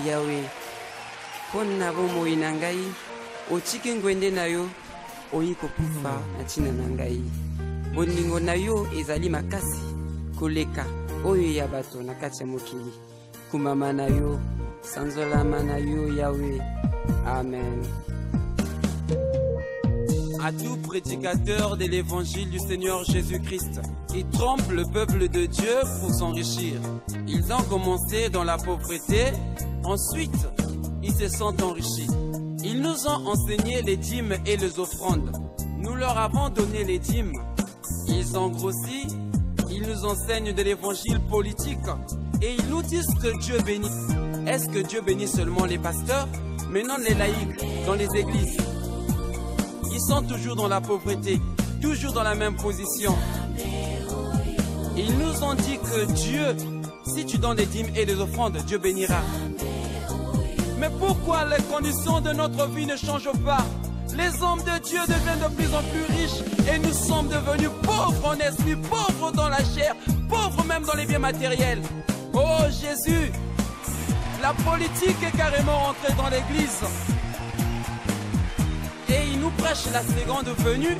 Yahweh. Pona bomoi na ngai, otiki ngwende na yo, oyi kokufa na tina na ngai. Bolingo na yo ezali makasi, koleka oyo ya bato na kati ya mokili. Kumama na yo, sanzolama na yo Yahweh. Amen. À tout prédicateur de l'évangile du Seigneur Jésus-Christ, qui trompe le peuple de Dieu pour s'enrichir. Ils ont commencé dans la pauvreté, ensuite ils se sont enrichis. Ils nous ont enseigné les dîmes et les offrandes. Nous leur avons donné les dîmes. Ils ont grossi, ils nous enseignent de l'évangile politique et ils nous disent que Dieu bénit. Est-ce que Dieu bénit seulement les pasteurs, mais non les laïcs dans les églises? Ils sont toujours dans la pauvreté, toujours dans la même position. Ils nous ont dit que Dieu, si tu donnes les dîmes et les offrandes, Dieu bénira. Mais pourquoi les conditions de notre vie ne changent pas? Les hommes de Dieu deviennent de plus en plus riches et nous sommes devenus pauvres en esprit, pauvres dans la chair, pauvres même dans les biens matériels. Oh Jésus, la politique est carrément rentrée dans l'église. Et il nous prêche la seconde venue,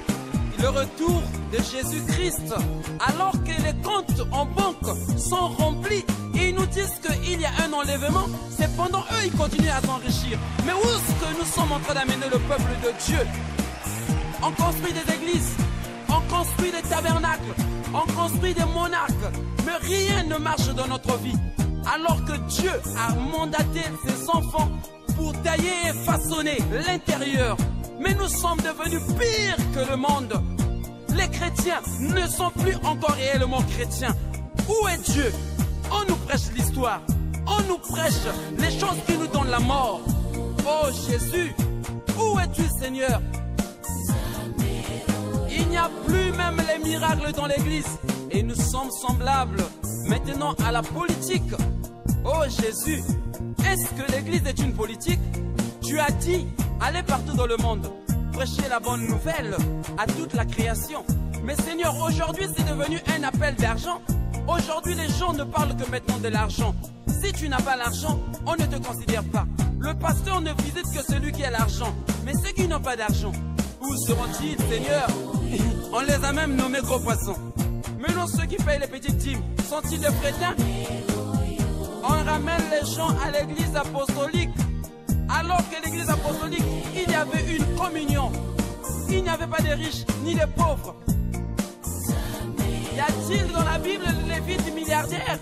le retour de Jésus-Christ, alors que les comptes en banque sont remplis. Et ils nous disent qu'il y a un enlèvement. Cependant, eux, ils continuent à s'enrichir. Mais où est-ce que nous sommes en train d'amener le peuple de Dieu? On construit des églises, on construit des tabernacles, on construit des monarques. Mais rien ne marche dans notre vie. Alors que Dieu a mandaté ses enfants pour tailler et façonner l'intérieur. Mais nous sommes devenus pires que le monde. Les chrétiens ne sont plus encore réellement chrétiens. Où est Dieu? On nous prêche l'histoire. On nous prêche les choses qui nous donnent la mort. Oh Jésus, où es-tu Seigneur? Il n'y a plus même les miracles dans l'église. Et nous sommes semblables maintenant à la politique. Oh Jésus, est-ce que l'église est une politique? Tu as dit, allez partout dans le monde, prêcher la bonne nouvelle à toute la création. Mais Seigneur, aujourd'hui c'est devenu un appel d'argent. Aujourd'hui les gens ne parlent que maintenant de l'argent. Si tu n'as pas l'argent, on ne te considère pas. Le pasteur ne visite que celui qui a l'argent. Mais ceux qui n'ont pas d'argent, où seront-ils Seigneur? On les a même nommés gros poissons. Mais non, ceux qui payent les petites dîmes, sont-ils des crétins? On ramène les gens à l'église apostolique. Alors que l'église apostolique, il y avait une communion. Il n'y avait pas de riches ni de pauvres. Y a-t-il dans la Bible les vies des milliardaires?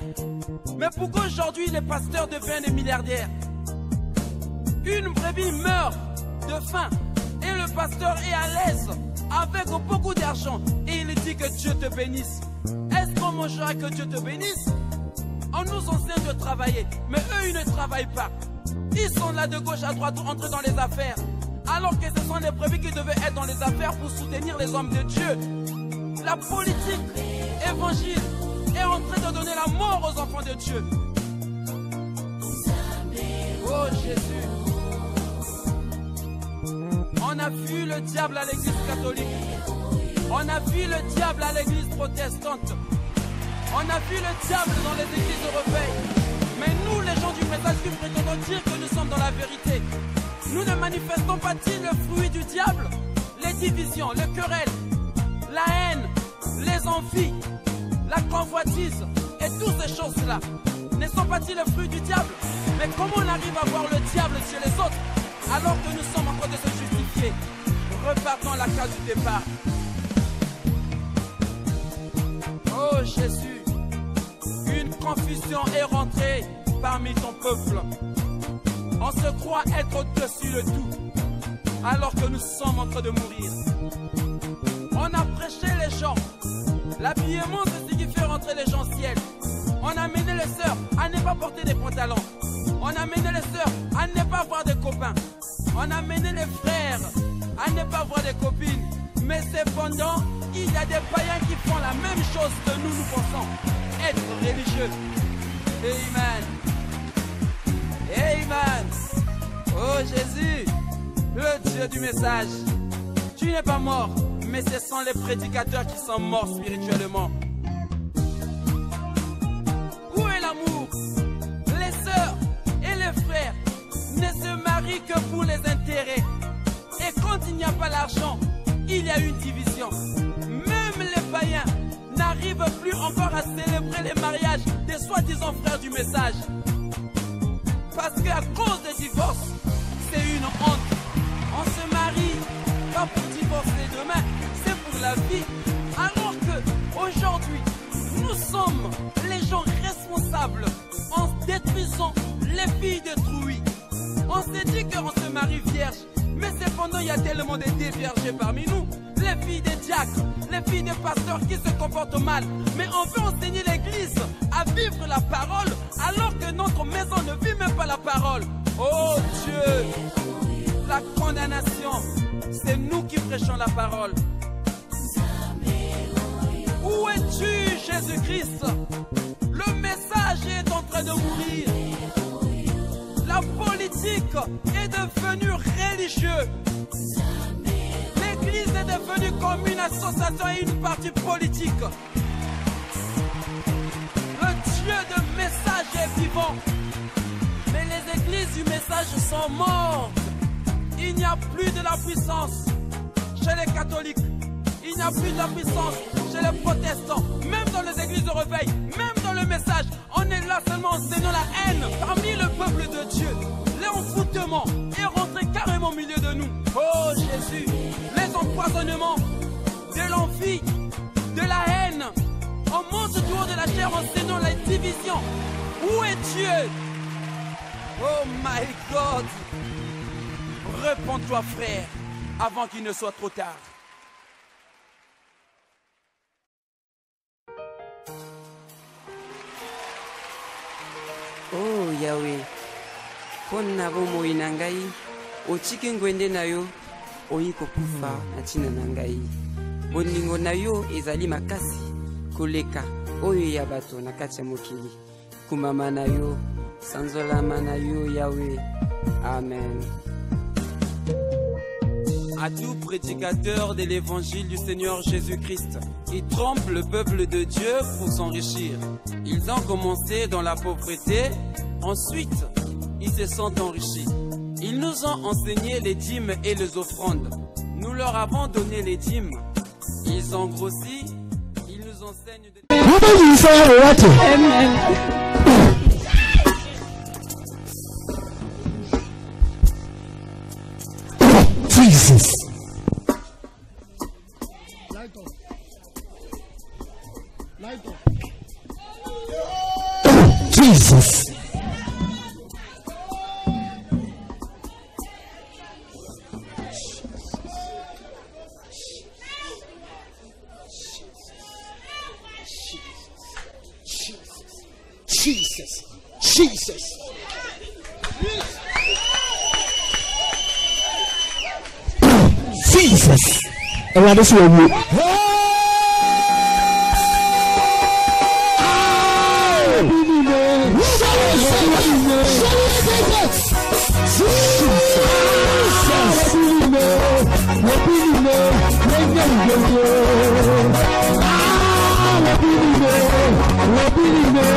Mais pourquoi aujourd'hui les pasteurs deviennent des milliardaires? Une brebis meurt de faim et le pasteur est à l'aise avec beaucoup d'argent et il dit que Dieu te bénisse. Est-ce qu'on mangera que Dieu te bénisse? On nous enseigne de travailler, mais eux ils ne travaillent pas. Ils sont là de gauche à droite, entrés dans les affaires. Alors que ce sont les brebis qui devaient être dans les affaires pour soutenir les hommes de Dieu. La politique, évangile, est en train de donner la mort aux enfants de Dieu. Oh Jésus. On a vu le diable à l'église catholique. On a vu le diable à l'église protestante. On a vu le diable dans les églises de reveil. Mais nous, les gens du message, nous prétendons dire que nous sommes dans la vérité. Nous ne manifestons pas-t-il le fruit du diable? Les divisions, les querelles, la haine, les envies, la convoitise et toutes ces choses-là ne sont pas-ils le fruit du diable? Mais comment on arrive à voir le diable chez les autres alors que nous sommes en train de se justifier? Repartons à la case du départ. Oh Jésus, une confusion est rentrée parmi ton peuple. On se croit être au-dessus de tout, alors que nous sommes en train de mourir. On a prêché les gens. L'habillement, c'est ce qui fait rentrer les gens au ciel. On a mené les sœurs à ne pas porter des pantalons. On a mené les sœurs à ne pas avoir des copains. On a mené les frères à ne pas avoir des copines. Mais cependant, il y a des païens qui font la même chose que nous, nous pensons être religieux. Amen. Amen. Oh Jésus, le Dieu du message, tu n'es pas mort, mais ce sont les prédicateurs qui sont morts spirituellement. Où est l'amour? Les sœurs et les frères encore à célébrer les mariages des soi-disant frères du message. Parce qu'à cause des divorces, c'est une honte. On se marie, pas pour divorcer demain, c'est pour la vie. Alors que aujourd'hui, nous sommes les gens responsables en détruisant les filles détruites. On s'est dit qu'on se marie vierge, mais cependant il y a tellement de déviergés parmi nous. Les filles des diacres, les filles des pasteurs qui se comportent mal. Mais on veut enseigner l'église à vivre la parole, alors que notre maison ne vit même pas la parole. Oh Dieu, la condamnation, c'est nous qui prêchons la parole. Où es-tu, Jésus-Christ? Le message est en train de mourir. La politique est devenue religieuse. L'église est devenue comme une association et une partie politique. Le Dieu de message est vivant. Mais les églises du message sont mortes. Il n'y a plus de la puissance chez les catholiques. Il n'y a plus de la puissance chez les protestants. Même dans les églises de réveil, même dans le message, on est là seulement enseignant la haine parmi le peuple de Dieu. L'enfoutement est rentré carrément au milieu de nous. Oh Jésus, les empoisonnements, de l'envie, de la haine. On monte du haut de la terre enseignant la division. Où est Dieu? Oh my God. Réponds-toi frère, avant qu'il ne soit trop tard. Oh Yahweh, pona bomo inangai, ochike ngwende na yo, oyiko kufa na tina na ngai. Boningo na yo ezali makasi, koleka oyo ya bato na kati ya mokili. Kumama na yo, sanzolama na yo Yahweh. Amen. À tout prédicateur de l'évangile du Seigneur Jésus-Christ, ils trompent le peuple de Dieu pour s'enrichir. Ils ont commencé dans la pauvreté, ensuite ils se sont enrichis. Ils nous ont enseigné les dîmes et les offrandes. Nous leur avons donné les dîmes. Ils ont grossi, ils nous enseignent de... Jesus. Light up. Light up. Jesus. Jesus. Jesus. Jesus. And what is your word? Jesus.